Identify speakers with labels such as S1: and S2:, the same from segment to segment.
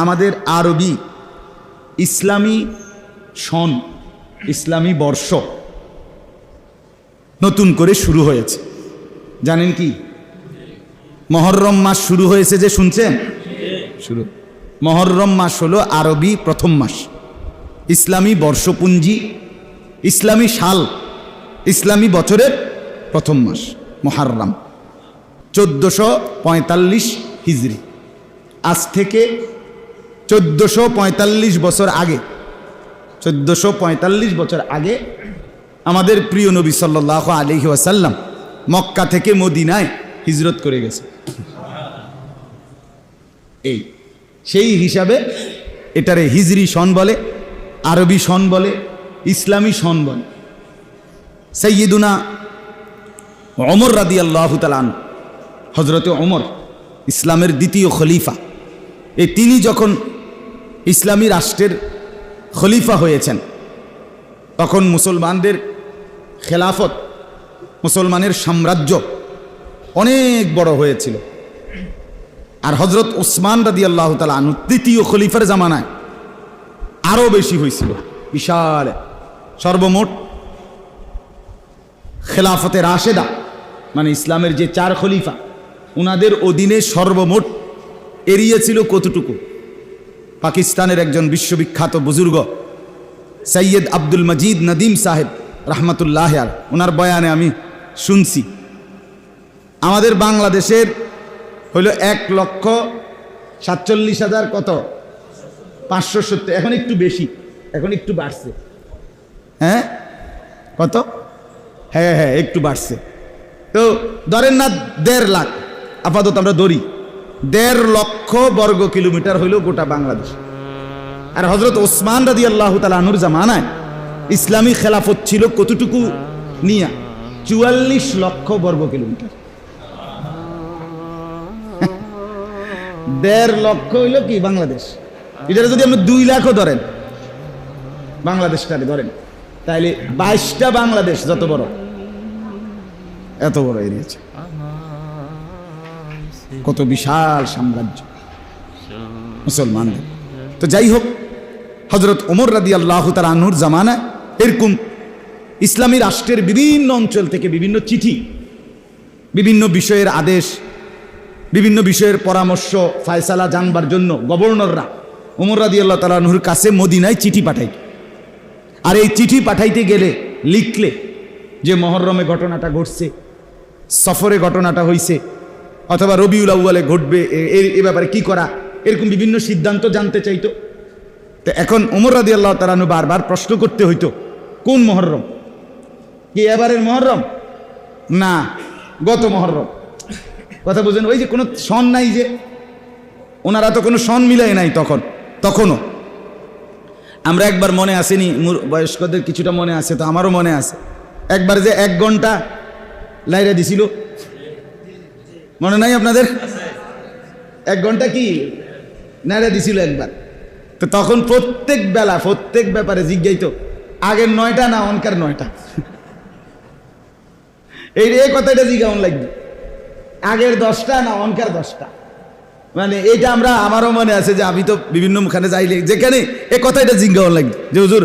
S1: আমাদের আরবি ইসলামী সন, ইসলামী বর্ষ নতুন করে শুরু হয়েছে। জানেন কি? মহররম মাস শুরু হয়েছে, যে শুনছেন শুরু। মহররম মাস হলো আরবি প্রথম মাস, ইসলামী বর্ষপুঞ্জি, ইসলামী সাল, ইসলামী বছরের প্রথম মাস মুহররম। 1445 হিজরি। আজ থেকে 1445 বছর আগে, 1445 বছর আগে আমাদের প্রিয় নবী সাল্লাল্লাহু আলাইহি ওয়াসাল্লাম মক্কা থেকে মদিনায় হিজরত করে গেছে। এই সেই হিসাবে এটারে হিজরি সন বলে, আরবি সন বলে, ইসলামী সন বলে। সাইয়্যিদুনা ওমর রাদিয়াল্লাহু তাআলা আনহু, হযরতে ওমর ইসলামের দ্বিতীয় খলিফা, তিনি যখন ইসলামী রাষ্ট্রের খলিফা হয়েছেন তখন মুসলমানদের খেলাফত, মুসলমানের সাম্রাজ্য অনেক বড় হয়েছিল। আর হযরত ওসমান রাদিয়াল্লাহু তাআলা আনহু তৃতীয় খলিফার জামানায় আরও বেশি হয়েছিল, বিশাল। সর্বমোট খেলাফতে রাশেদা মানে ইসলামের যে 4 খলিফা, ওনাদের অধীনে সর্বমোট এরিয়া ছিল কতটুকু? পাকিস্তানের একজন বিশ্ববিখ্যাত বুজুর্গ সৈয়দ আব্দুল মজিদ নদীম সাহেব রহমতুল্লাহ আলাইহি, ওনার বয়ানে আমি শুনছি, আমাদের বাংলাদেশের হইল 1,47,000 কত 570, এখন একটু বেশি, এখন একটু বাড়ছে। হ্যাঁ কত? হ্যাঁ হ্যাঁ একটু বাড়ছে। তো ধরেন না 1.5 লাখ, আপাতত আমরা ধরি 1.5 লক্ষ বর্গ কিলোমিটার হইল গোটা বাংলাদেশ। আর হযরত ওসমান রাদিয়াল্লাহু তাআলা আনহুর জামানায় ইসলামী খেলাফত ছিল কতটুকু নিয়া? 44 লক্ষ বর্গ কিলোমিটার। 1.5 লক্ষ হইল কি বাংলাদেশ। এটা যদি আপনি 2 লাখও ধরেন, বাংলাদেশটারে ধরেন, তাইলে 22টা বাংলাদেশ যত বড়, এত বড় এরিয়া আছে। কত বিশাল সাম্রাজ্য মুসলমানদের। তো যাই হোক, হযরত ওমর রাদিয়াল্লাহু তাআলা আনহুর জামানায় এরকম ইসলামী রাষ্ট্রের বিভিন্ন অঞ্চল থেকে বিভিন্ন চিঠি, বিভিন্ন বিষয়ের আদেশ, বিভিন্ন বিষয়ের পরামর্শ ফায়সালা জানবার জন্য গভর্নররা ওমর রাদিয়াল্লাহু তাআলা আনহুর কাছে মদিনায় চিঠি পাঠাইত। আর এই চিঠি পাঠাইতে গেলে লিখলে যে মহররমে ঘটনাটা ঘটছে, সফরে ঘটনাটা হইছে, অথবা রবিউল আউয়ালে ঘটবে, এ ব্যাপারে কি করা, এরকম বিভিন্ন সিদ্ধান্ত জানতে চাইতো। তো এখন ওমর রাদিয়াল্লাহু তাআলা আনহু বারবার প্রশ্ন করতে হইতো, কোন মহররম? কি এবারের মহররম? না, গত মহররম। কথা বুঝেন? ওই যে কোনো সন নাই, যে ওনারা তো কোনো সন মিলাই নাই তখনও। আমরা একবার মনে আসেনি, বয়স্কদের কিছুটা মনে আছে, তো আমারও মনে আছে, একবার যে 1 ঘন্টা লাইরা দিছিল, মনে নাই আপনাদের? 1 ঘন্টা কি নাইরা দিছিল একবার। তো তখন প্রত্যেক বেলা প্রত্যেক ব্যাপারে জিজ্ঞাইতো, আগের 9টা না অনকার 9টা। এই কথাটা জিজ্ঞাসা লাগবে, আগের 10টা না অনকার 10টা। মানে এইটা আমারও মনে আছে যে আমি তো বিভিন্ন মুখানে যাইলে যেখানে এই কথাটা জিজ্ঞাসা লাগবে যে হুজুর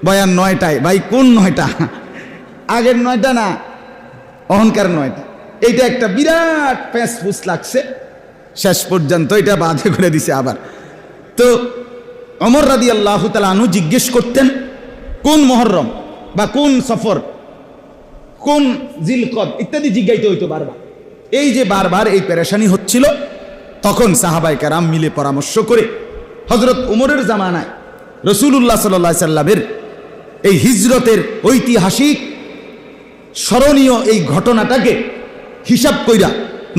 S1: বয়ান 9টায়, ভাই কোন 9টা? আগের 9টা না অহংকার 9টা। এইটা একটা বিরাট প্যাঁচপুস লাগছে, শেষ পর্যন্ত এটা বাধে করে দিছে আবার। তো ওমর রাদিয়াল্লাহু তাআলা আনহু জিজ্ঞেস করতেন কোন মুহররম বা কোন সফর, কোন জিলকদ ইত্যাদি জিজ্ঞাইতে হইতো বারবার। এই যে বারবার এই পেরেশানি হচ্ছিল, তখন সাহাবায়ে কেরাম মিলে পরামর্শ করে হযরত ওমরের জামানায় রাসূলুল্লাহ সাল্লাল্লাহু আলাইহি সাল্লামের এই হিজরতের ঐতিহাসিক স্মরণীয় এই ঘটনাটাকে হিসাব কইরা,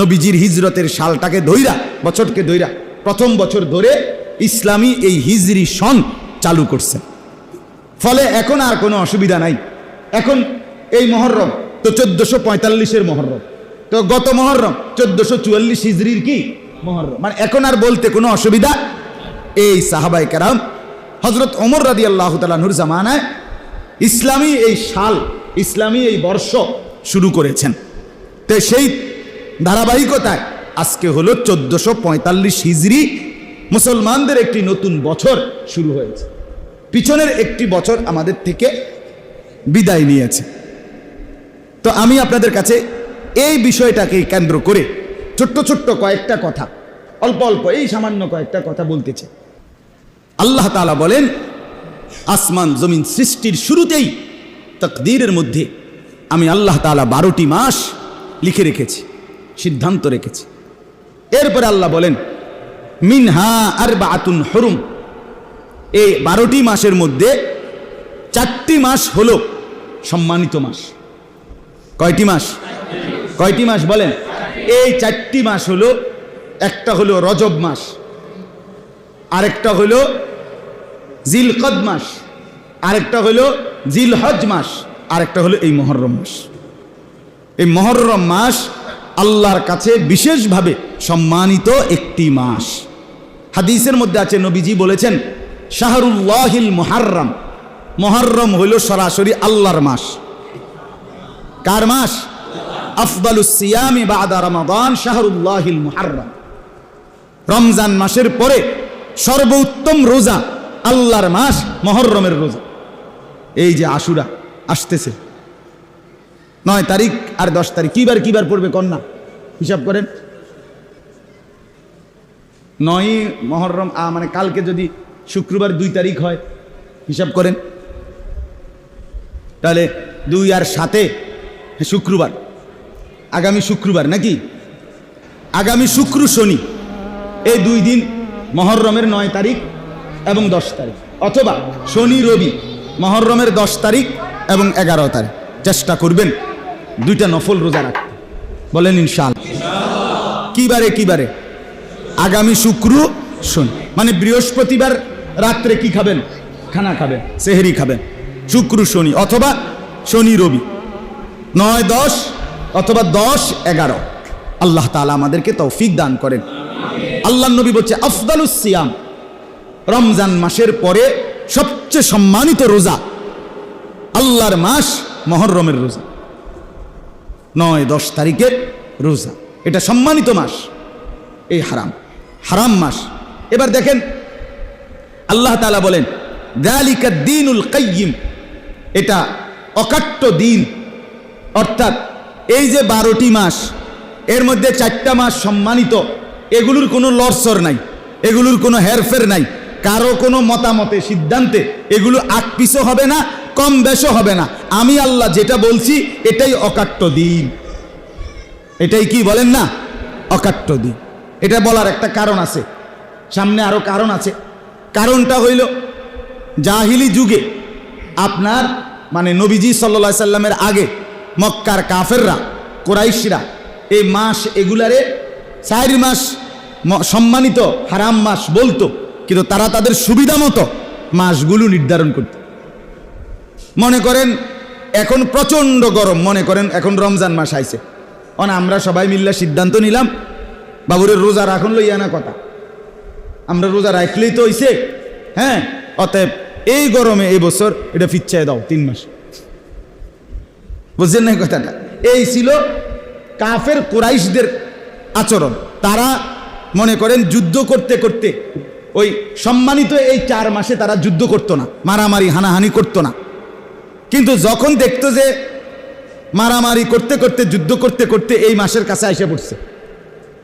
S1: নবীজির হিজরতের সালটাকে ধইরা, বছরকে ধইরা, প্রথম বছর ধরে ইসলামী এই হিজরি সন চালু করছে। ফলে এখন আর কোনো অসুবিধা নাই। এখন এই মহররম তো 1445-এর মহররম, তো গত মহররম 1444 হিজরির কি মহররম, মানে এখন আর বলতে কোনো অসুবিধা। এই সাহাবায়ে কেরাম হযরত ওমর রাদিয়াল্লাহু তাআলা আনহুর জামানায় ইসলামী এই সাল, ইসলামী এই বর্ষ শুরু করেছেন। তো সেই ধারাবাহিকতায় আজকে হলো 1445 হিজরি মুসলমানদের একটি নতুন বছর শুরু হয়েছে, পিছনের একটি বছর আমাদের থেকে বিদায় নিয়েছে। তো আমি আপনাদের কাছে এই বিষয়টাকে কেন্দ্র করে ছোট্ট ছোট্ট কয়েকটা কথা, অল্প অল্প এই সামান্য কয়েকটা কথা বলতে চাই। আল্লাহ তাআলা বলেন, আসমান জমিন সৃষ্টির শুরুতেই তাকদীরের মধ্যে আমি আল্লাহ তাআলা 12টি মাস লিখে রেখেছি, সিদ্ধান্ত রেখেছি। এরপরে আল্লাহ বলেন, মিনহা আরবাআতুন হুরুম, এই 12টি মাসের মধ্যে 4টি মাস হলো সম্মানিত মাস। কয়টি মাস? কয়টি মাস বলেন? এই 4টি মাস হলো, একটা হলো রজব মাস, আরেকটা হলো জিলকদ মাস, আরেকটা হলো জিলহজ মাস, আরেকটা হলো এই মুহররম মাস। এই মুহররম মাস আল্লাহর কাছে বিশেষভাবে সম্মানিত একটি মাস। হাদিসের মধ্যে আছে, নবীজি বলেছেন, শাহরুল্লাহিল মুহাররম, মুহররম হইল সরাসরি আল্লাহর মাস। কার মাস? আফদালুস সিয়ামি বাদা রমাদান শাহরুল্লাহিল মুহাররম। রমজান মাসের পরে সর্বোত্তম রোজা আল্লাহর মাস মুহররমের রোজা। এই যে আশুরা আসতেছে 9 তারিখ আর 10 তারিখ, কিবার পড়বে কন্যা হিসাব করেন। 9 মুহররম, মানে কালকে যদি শুক্রবার 2 তারিখ হয়, হিসাব করেন, তাহলে 2 আর 7 শুক্রবার, আগামী শুক্রবার নাকি, আগামী শুক্র শনি, এই 2 দিন মুহররমের 9 তারিখ এবং 10 তারিখ, অথবা শনি রবি মুহররমের 10 তারিখ এবং 11 তারিখ। চেষ্টা করবেন 2টা নফল রোজা রাখতে, বলেন ইনশাআল্লাহ। কিবারে? আগামী শুক্র শনি, মানে বৃহস্পতিবার রাত্রে কি খাবেন? খানা খাবেন, সেহরি খাবেন। শুক্র শনি অথবা শনি রবি, 9, 10 অথবা 10, 11। আল্লাহ তাআলা আমাদেরকে তৌফিক দান করেন। আল্লাহর নবী বলছে, আফদালুস সিয়াম, রমজান মাসের পরে সবচেয়ে সম্মানিত রোজা আল্লাহর মাস মুহররমের রোজা, 9, 10 তারিখের রোজা। এটা সম্মানিত মাস, এই হারাম মাস। এবার দেখেন আল্লাহ তাআলা বলেন, যালিকা দ্বীনুল কাইয়্যিম, এটা অকাট্য দিন। অর্থাৎ এই যে 12টি মাস, এর মধ্যে 4টা মাস সম্মানিত, এগুলোর কোনো লরসর নাই, এগুলোর কোনো হেরফের নাই, কারো কোনো মতামতে সিদ্ধান্তে এগুলো আকপিছও হবে না, কম বেশও হবে না। আমি আল্লাহ যেটা বলছি এটাই অকাট্য দিন। এটাই কি বলেন না? অকাট্য দিন। এটা বলার একটা কারণ আছে, সামনে আরো কারণ আছে। কারণটা হইল, জাহিলি যুগে আপনার মানে নবীজি সাল্লাল্লাহু আলাইহি সাল্লামের আগে মক্কার কাফেররা, কুরাইশরা এই মাস এগুলারে 4 মাস সম্মানিত হারাম মাস বলতো, কিন্তু তারা তাদের সুবিধা মতো মাসগুলো নির্ধারণ করত। মনে করেন এখন প্রচন্ড গরম, মনে করেন এখন রমজান মাস আইছে, আমরা সবাই মিল্লা সিদ্ধান্ত নিলাম বাবুরের রোজা রাখুন লইয়া না কথা, আমরা রোজা রাখলেই তো হইছে, হ্যাঁ, অতএব এই গরমে এই বছর এটা ফিচ্ছায় দাও 3 মাস। বুঝছেন না কথাটা? এই ছিল কাফের কুরাইশদের আচরণ। তারা মনে করেন যুদ্ধ করতে করতে ওই সম্মানিত এই 4 মাসে তারা যুদ্ধ করতো না, মারামারি হানাহানি করতো না। কিন্তু যখন দেখতো যে মারামারি করতে করতে যুদ্ধ করতে করতে এই মাসের কাছে এসে পড়ছে,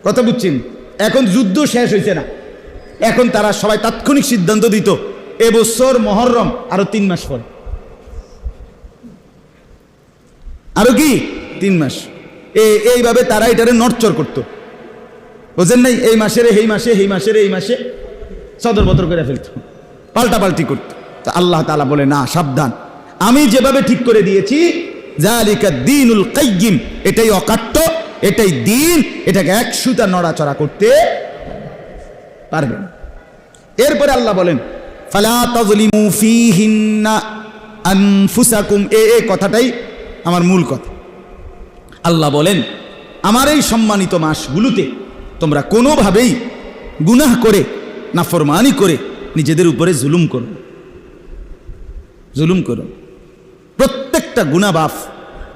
S1: কথা বুঝছেন, এখন যুদ্ধ শেষ হয়েছে না, এখন তারা সবাই তাৎক্ষণিক সিদ্ধান্ত দিত এবছর মুহররম আরো 3 মাস পরে, আরো কি 3 মাস, এইভাবে তারা এটারে নড়চড় করতো। বুঝেন নাই? এই মাসের এই মাসে, এই মাসের এই মাসে সদর বদর করে ফেলত, পাল্টাপাল্টি করত। তা আল্লাহ তাআলা বলে, না, সাবধান, আমি যেভাবে ঠিক করে দিয়েছি, যালিকা দ্বীনুল কাইয়্যিম, এটাই অকাট্য, এটাই দিন, এটাকে 1 সুতা নড়াচড়া করতে পারবেন। এরপরে আল্লাহ বলেন, ফালা তাযলিমু ফীহিন্না আনফুসাকুম, এই কথাটাই আমার মূল কথা। আল্লাহ বলেন, আমার এই সম্মানিত মাসগুলোতে তোমরা কোনোভাবেই গুনাহ করে, নাফরমানি করে নিজেদের উপরে জুলুম করো। প্রত্যেকটা গুনাহ বাফ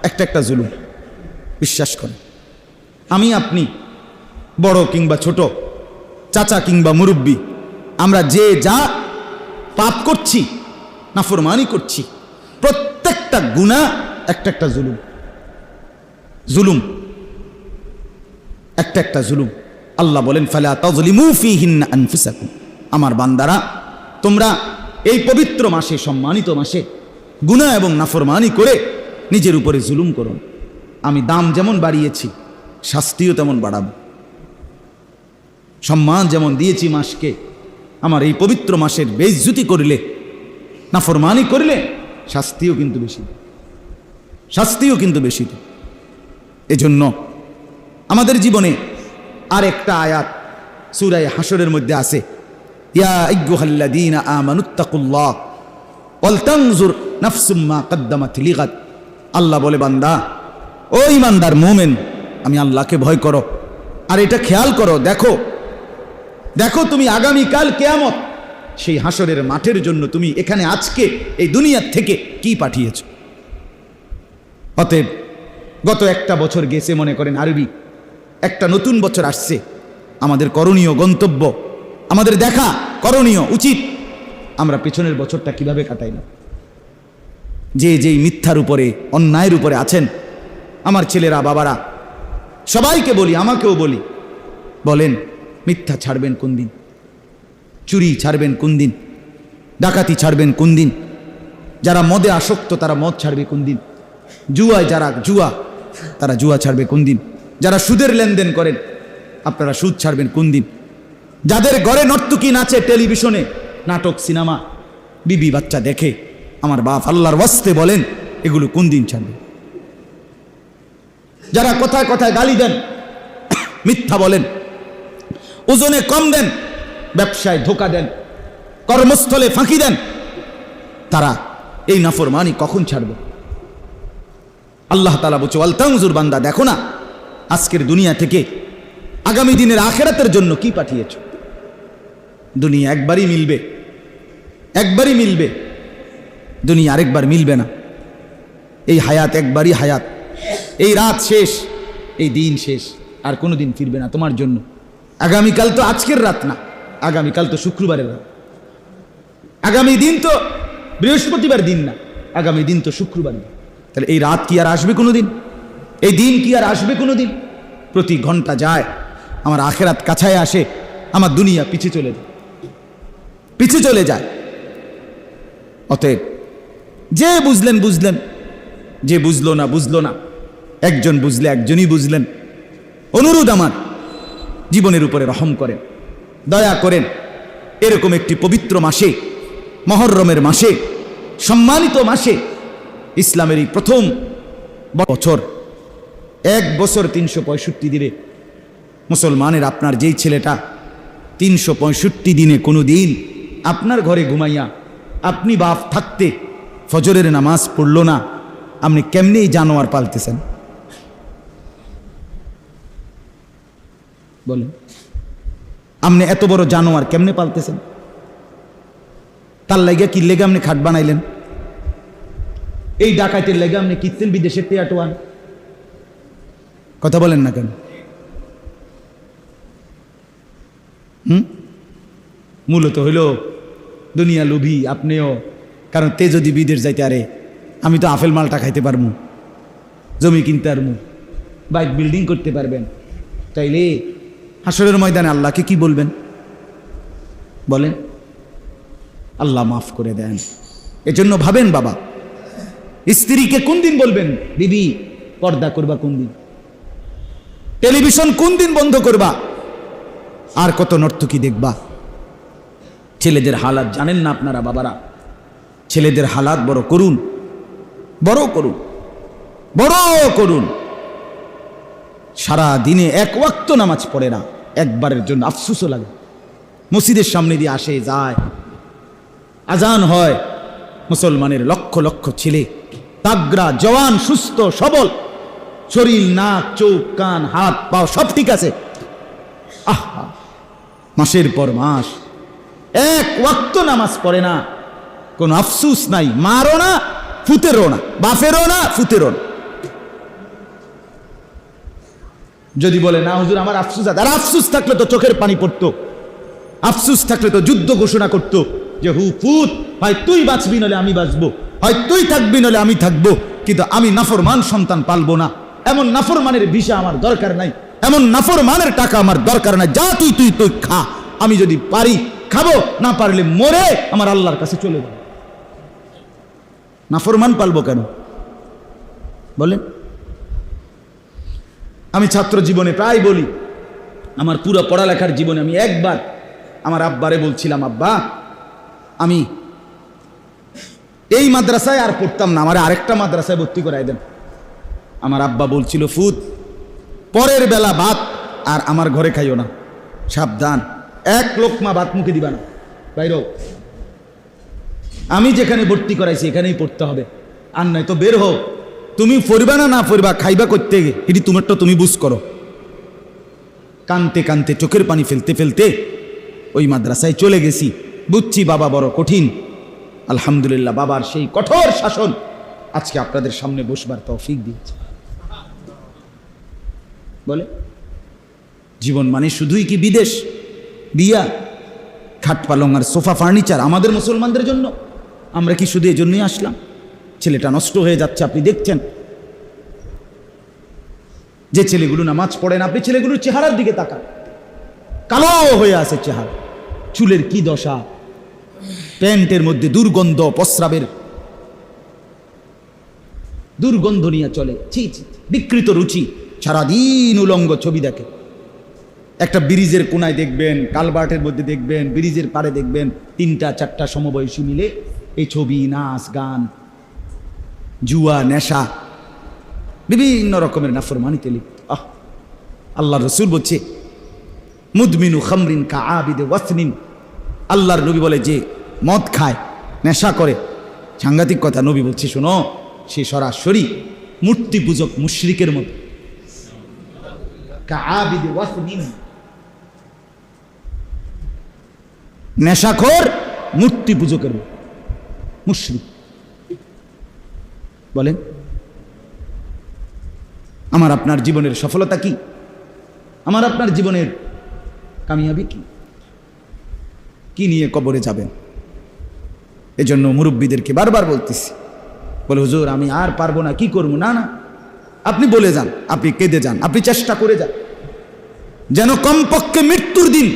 S1: একটা জুলুম, বিশ্বাস করে। আমি আপনি বড় কিংবা ছোট, চাচা কিংবা মুরব্বী, আমরা যে যা পাপ করছি, নাফরমানি করছি, প্রত্যেকটা গুনাহ একটা একটা জুলুম, জুলুম, একটা একটা জুলুম। আল্লাহ বলেন ফালা তাযলিমু ফীহিন্না আনফুসাকুম, আমার বান্দারা তোমরা এই পবিত্র মাসে, সম্মানিত মাসে গুনাহ এবং নাফরমানি করে নিজের উপরে জুলুম করো। আমি দাম যেমন বাড়িয়েছি শাস্তিও তেমন বাড়াবো। সম্মান যেমন দিয়েছি মাসকে, আমার এই পবিত্র মাসের বেইজ্জতি করলে, নাফরমানি করলে শাস্তিও কিন্তু বেশি, শাস্তিও কিন্তু বেশি। এজন্য আমাদের জীবনে আর একটা আয়াত সূরা হাশরের মধ্যে আছে, ইয়া আইয়ুহাল্লাযীনা আমানুত্তাকুল্লাহ ওয়াল তানজুর নাফসুম মা কদ্দামাত লিগাদ। আল্লাহ বলে, বান্দা ও ঈমানদার মুমিন, আমি আল্লাহকে ভয় করো আর এটা খেয়াল করো, দেখো দেখো তুমি আগামীকাল কিয়ামত সেই হাশরের মাঠের জন্য তুমি এখানে আজকে এই দুনিয়ার থেকে কি পাঠিয়েছ। অতএব গত একটা বছর গেছে, মনে করেন আরবি, একটা নতুন বছর আসছে। আমাদের করণীয়, গন্তব্য, আমাদের দেখা করণীয় উচিত আমরা পেছনের বছরটা কিভাবে কাটাইলাম। যে যেই মিথ্যার উপরে, অন্যায়ের উপরে আছেন, আমার ছেলেরা, বাবারা, সবাইকে বলি, আমাকেও বলি, বলেন মিথ্যা ছাড়বেন কোন দিন? চুরি ছাড়বেন কোন দিন? ডাকাতি ছাড়বেন কোন দিন? যারা মদে আসক্ত তারা মদ ছাড়বে কোন দিন? জুয়ায় যারা জুয়া, তারা জুয়া ছাড়বে কোন দিন? যারা সুদের লেনদেন করেন আপনারা সুদ ছাড়বেন কোন দিন? যাদের ঘরে নর্তকী নাচে, টেলিভিশনে নাটক, সিনেমা, বিবি বাচ্চা দেখে, আমার বাপ আল্লাহর ওয়াস্তে বলেন এগুলো কোন দিন ছাড়বে? যারা কথায় কথায় গালি দেন, মিথ্যা বলেন, ওজনে কম দেন, ব্যবসায় ধোকা দেন, কর্মস্থলে ফাঁকি দেন, তারা এই নাফরমানি কখন ছাড়বে? আল্লাহ তাআলা বলছে, ওয়াল তানজুর, বান্দা দেখো না আজকের দুনিয়া থেকে আগামী দিনের আখিরাতের জন্য কি পাঠিয়েছ। দুনিয়া একবারই মিলবে, একবারই মিলবে, দুনিয়া আরেকবার মিলবে না। এই হায়াত একবারই হায়াত, এই রাত শেষ, এই দিন শেষ, আর কোনো দিন ফিরবে না তোমার জন্য। আগামীকাল তো আজকের রাত না, আগামীকাল তো শুক্রবারের রাত, আগামী দিন তো বৃহস্পতিবার দিন না, আগামী দিন তো শুক্রবার। তাহলে এই রাত কি আর আসবে কোনো দিন? এই দিন কি আর আসবে কোনো দিন? প্রতি ঘন্টা যায় আমার আখেরাত কাছায় আসে, আমার দুনিয়া পিছিয়ে চলে যায়, পিছিয়ে চলে যায়। অতএব যে বুঝলেন বুঝলেন, যে বুঝলো না বুঝলো না, একজন বুঝলে একজনই বুঝলেন। অনুরোধ আমার, জীবনের উপরে রহম করেন, দয়া করেন। এরকম একটি পবিত্র মাসে, মুহররমের মাসে, সম্মানিত মাসে, ইসলামের এই প্রথম বছর, এক বছর 365 দিনে মুসলমানের আপনার যেই ছেলেটা 365 দিনে কোনো দিন আপনার ঘরে ঘুমাইয়া আপনি বাপ থাকতে ফজরের নামাজ পড়লো না, আপনি কেমনি এই জানোয়ার পালতেছেন বলেন? আপনি এত বড় জানোয়ার কেমনে পালতেছেন? তার লেগে কি লেগে আপনি খাট বানাইলেন? এই ডাকাতের লেগে আপনি কিনতেন বিদেশের টিয়াটোয়ান? কথা বলেন না কেন? মূলত হইল দুনিয়া লোভী আপনিও। কারণ তে যদি বিদেশ যাইতে, আরে আমি তো আপেল মালটা খাইতে পারবো, জমি কিনতে পারবো, বাইক বিল্ডিং করতে পারবেন, তাইলে হাসরের ময়দানে আল্লাহকে কি বলবেন বলেন? আল্লাহ মাফ করে দেন। এজন্য ভাবেন বাবা, স্ত্রীকে কোন দিন বলবেন বিবি পর্দা করবা, কোন দিন টেলিভিশন কোন দিন বন্ধ করবা, আর কত নর্তকী দেখবা। ছেলেদের হালাত জানেন না আপনারা বাবারা? ছেলেদের হালাত বড় করুন, বড় করুন, বড় করুন। সারা দিনে এক ওয়াক্ত নামাজ পড়ে না, একবারের জন্য আফসোসও লাগে। মসজিদের সামনে দিয়ে আসে যায়, আজান হয়, মুসলমানের লক্ষ লক্ষ ছেলে, তাগড়া, জওয়ান, সুস্থ সবল, শরীর, নাক, চোখ, কান, হাত, পা সব ঠিক আছে। আহা, মাসের পর মাস এক ওয়াক্ত নামাজ পড়ে না, কোনো আফসোস নাই। মারও না, ফুতেরও না, বাফেরও না, ফুতেরও না। যদি বলে না হুজুর আমার আফসোস আছে, আর আফসোস থাকলে তো চোখের পানি পড়তো। আফসুস থাকলে তো যুদ্ধ ঘোষণা করতো যে হু ফুত, হয় তুই বাঁচবি নলে আমি বাঁচবো, হয় তুই থাকবি নলে আমি থাকবো, কিন্তু আমি নাফরমান সন্তান পালবো না। এমন নাফরমানের ভিসা আমার দরকার নাই, এমন নাফরমানের টাকা আমার দরকার নাই। যা তুই তুই তুই খা, আমি যদি পারি খাবো, না পারলে মরে আমার আল্লাহর কাছে চলে যাবো। নাফরমান পালবো কেন বলেন? আমি ছাত্র জীবনে প্রায় বলি, আমার পুরো পড়ালেখার জীবনে আমি একবার আমার আব্বারে বলছিলাম, আব্বা আমি এই মাদ্রাসায় আর পড়তাম না, আমার আরেকটা মাদ্রাসায় ভর্তি করাই দেন। আমার আব্বা বলছিল, ফুত পরের বেলা ভাত আর আমার ঘরে খাইও না, সাবধান, এক লোকমা ভাত মুখে দিবা না, বাইরো। আমি যেখানে ভর্তি করাইছি এখানেই পড়তে হবে, আর নয় তো বের হও। তুমি পড়বা না, না পড়বা, খাইবা করতে এটি তোমারটা তুমি বুঝ করো। কানতে কানতে চোখের পানি ফেলতে ফেলতে ওই মাদ্রাসায় চলে গেছি। বুঝছি বাবা বড় কঠিন, আলহামদুলিল্লাহ বাবার সেই কঠোর শাসন আজকে আপনাদের সামনে বসবার তৌফিক দিয়েছে। বলে জীবন মানে শুধুই কি বিদেশ, বিয়া, খাট পালং আর সোফা ফার্নিচার আমাদের মুসলমানদের জন্য? আমরা কি শুধু এজন্যই আসলাম? ছেলেটা নষ্ট হয়ে যাচ্ছে, আপনি দেখছেন। যে ছেলেগুলো নামাজ পড়ে না, আপনি ছেলেগুলোর চেহারার দিকে তাকান, কালো হয়ে আছে চেহারা, চুলের কি দশা, প্যান্টের মধ্যে দুর্গন্ধ, প্রস্রাবের দুর্গন্ধ নিয়ে চলে, ছি ছি, বিকৃত রুচি, সারাদিন উলঙ্গ ছবি দেখে। একটা ব্রিজের কোনায় দেখবেন, কালবার্টের মধ্যে দেখবেন, ব্রিজের পাড়ে দেখবেন 3টা 4টা সমবয়সী মিলে এই ছবি, নাচ, গান, জুয়া, নেশা, বিভিন্ন রকমের নাফরমানিতে লিপ্ত। আল্লাহ রসুল বলছে, মুদমিনু খামরিন কা আবিদে ওয়াসনিন। আল্লাহর নবী বলে যে মদ খায়, নেশা করে, সাংঘাতিক কথা। নবী বলছে শোনো, সে সরাসরি মূর্তি পূজক মুশরিকের মতো। কা আবিদে ওয়াসনিন, নেশাখোর মূর্তি পূজকের মতো মুশরিক। বলেন আমার আপনার জীবনের সফলতা কি? আমার আপনার জীবনের কামিয়াবি কি? কি নিয়ে কবরে যাবেন? এজন্য মুরব্বীদেরকে বারবার বলতেছি, বলে হুজুর আমি আর পারবো না, কি করবো? না না, আপনি বলে যান, আপনি কেঁদে যান, আপনি চেষ্টা করে যান, যেন কমপক্ষে মৃত্যুর দিন,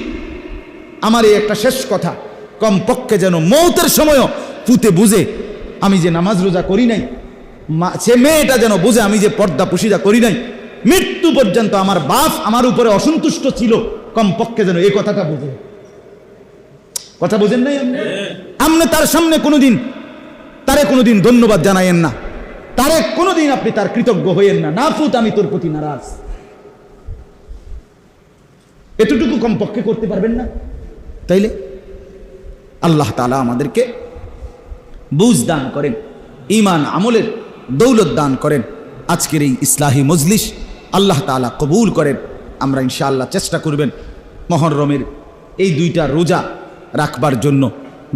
S1: আমার এই একটা শেষ কথা, কমপক্ষে যেন মৌতের সময়ও পুঁতে বুঝে আমি যে নামাজ রোজা করি নাই, সে মেয়েটা যেন বুঝে আমি যে পর্দা পুশিদা করি নাই, মৃত্যু পর্যন্ত আমার বাপ আমার উপরে অসন্তুষ্ট ছিল, কমপক্ষে যেন এই কথাটা বুঝে। কথা বুঝেন নাই? আপনি তার সামনে কোনোদিন তারে কোনোদিন ধন্যবাদ জানাইয়েন না, তারে কোনোদিন আপনি তার কৃতজ্ঞ হইয়েন না, না ফুত আমি তোর প্রতি নারাজ, এতটুকু কমপক্ষে করতে পারবেন না? তাইলে আল্লাহ তাআলা আমাদেরকে বুঝ দান করেন, ঈমান আমলের দৌলত দান করেন। আজকের এই ইসলাহি মজলিস আল্লাহ তাআলা কবুল করেন। আমরা ইনশাআল্লাহ চেষ্টা করবেন মুহররমের এই 2টা রোজা রাখবার জন্য।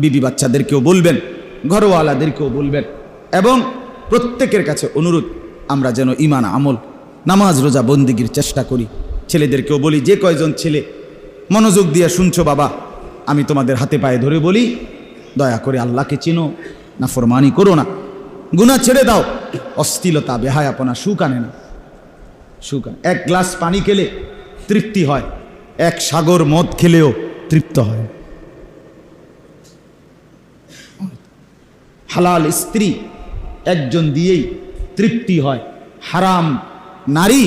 S1: বিবি বাচ্চাদেরকেও বলবেন, ঘরওয়ালাদেরকেও বলবেন, এবং প্রত্যেকের কাছে অনুরোধ আমরা যেন ঈমান আমল, নামাজ রোজা বন্দিগির চেষ্টা করি। ছেলেদেরকেও বলি, যে কয়জন ছেলে মনোযোগ দিয়ে শুনছো বাবা, আমি তোমাদের হাতে পায়ে ধরে বলি, দয়া করে আল্লাহকে চিনো, নাফরমানি করো না, গুনাহ ছেড়ে দাও। অশ্লীলতা, বেহায়াপনা সুখ আনে না। সুখ আনে, 1 গ্লাস পানি খেলে তৃপ্তি হয়, 1 সাগর মদ খেলেও তৃপ্ত হয়। হালাল স্ত্রী একজন দিয়েই তৃপ্তি হয়, হারাম নারী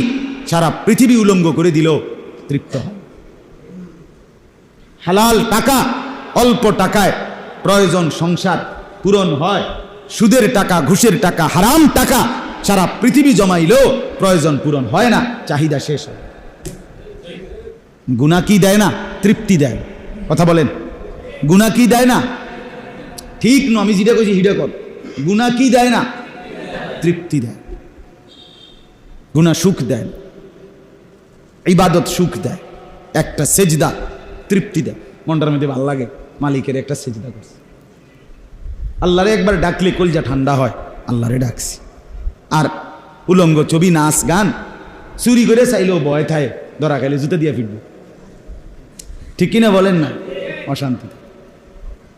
S1: সারা পৃথিবী উলঙ্গ করে দিলেও তৃপ্ত হয়। হালাল টাকা, অল্প টাকায় প্রয়োজন সংসার পূরণ হয়, সুদের টাকা, ঘুষের টাকা, হারাম টাকা সারা পৃথিবী জমাইলেও প্রয়োজন পূরণ হয় না, চাহিদা শেষ হয়। গুনাহ কি দেয় না? তৃপ্তি দেয়। কথা বলেন, গুনাহ কি দেয় না? ঠিক না, আমি যেটা কইছি হিডা কর। গুনাহ কি দেয় না? তৃপ্তি দেয়। গুনাহ সুখ দেয়, ইবাদত সুখ দেয়, একটা সেজদা তৃপ্তি দেয়, মনটার মধ্যে ভালো লাগে, মালিকের একটা সেজদা করছে। আল্লাহরে একবার ডাকলে কলজা ঠান্ডা হয়, আল্লাহরে ডাকছি। আর উলঙ্গ ছবি, নাচ গান, চুরি করে চাইলেও ভয় থাকে, ধরা খাইলে জুতা দিয়ে ফিরবে। ঠিক কিনা বলেন না? অশান্তিতে।